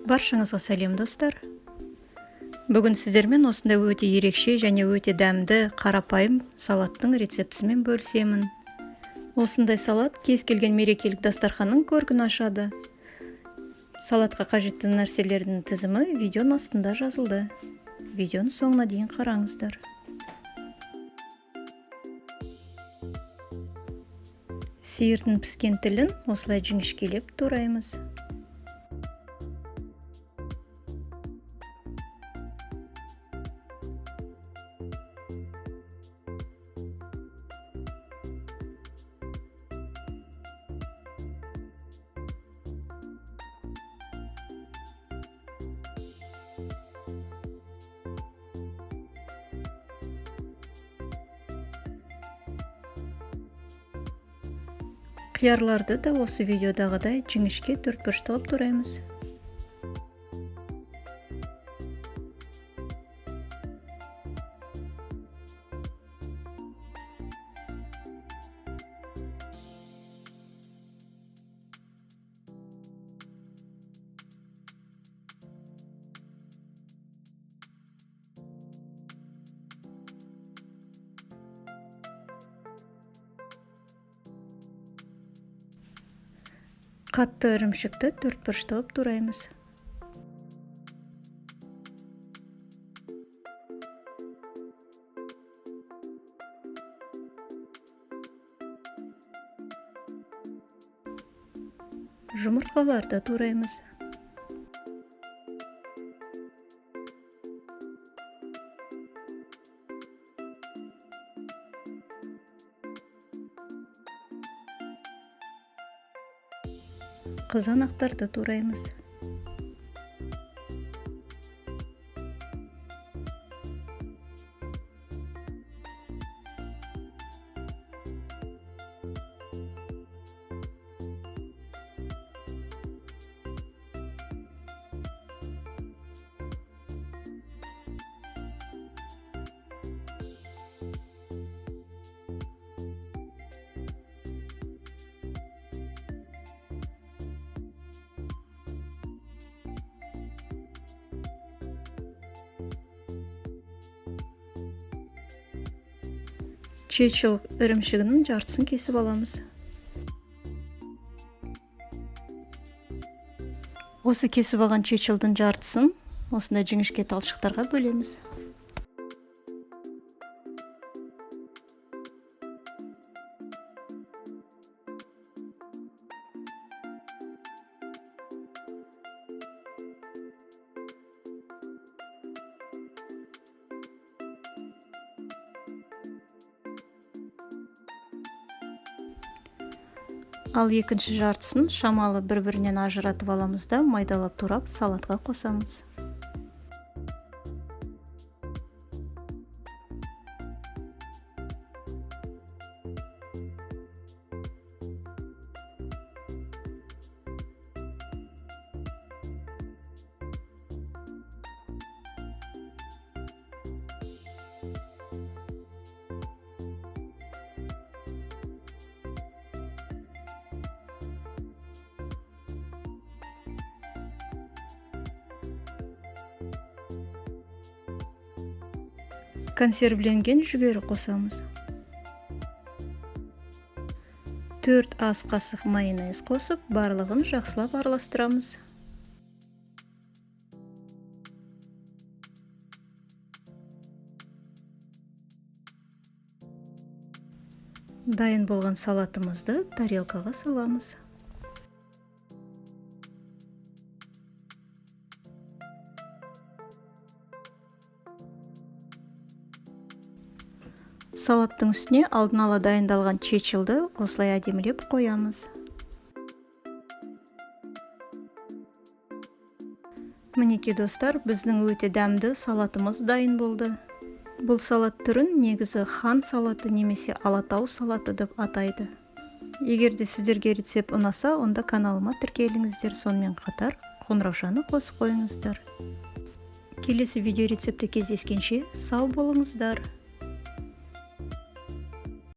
Баршаңызға сәлем достар. Бүгін сіздермен осындай өте ерекше және өте дәмді қарапайым салаттың рецептісімен бөлісемін. Осындай салат кез келген мерекелік дастарханның көркін ашады. Салатқа қажетті нәрселердің тізімі видеоның астында жазылды. Видеоны соңына дейін қараңыздар. Сиырдың піскен тілін осылай жіңішкелеп тураймыз. Қиярларды да осы видеодағыдай жіңішке төртбұрыш қылып тураймыз. Қатты ірімшікті төртбұрыш қылып тураймыз. Жұмыртқаларды тураймыз. Қызанақтарды тураймыз. Чечил ірімшігінің жартысын кесіп аламыз. Осы кесіп алған чечилдің жартысын осындай жіңішке талшықтарға бөлеміз. Ал екінші жартысын шамалы бір-бірінен ажыратып аламыз да майдалап турап салатқа қосамыз. Консервленген жүгері қосамыз. 4 ас қасық майонез қосып, барлығын жақсылап араластырамыз. Дайын болған салатымызды тарелкаға саламыз. Салаттың үстіне алдын ала дайындалған чечилді осылай әдемілеп қоямыз. Мінекей достар, біздің өте дәмді салатымыз дайын болды. Бұл салат түрін негізі хан салаты немесе алатау салаты деп атайды. Егер де сіздерге рецепт ұнаса, онда каналыма тіркеліңіздер, сонымен қатар қоңыраушаны қосып қойыңыздар. Келесі видео рецепті кездескенше сау болыңыздар.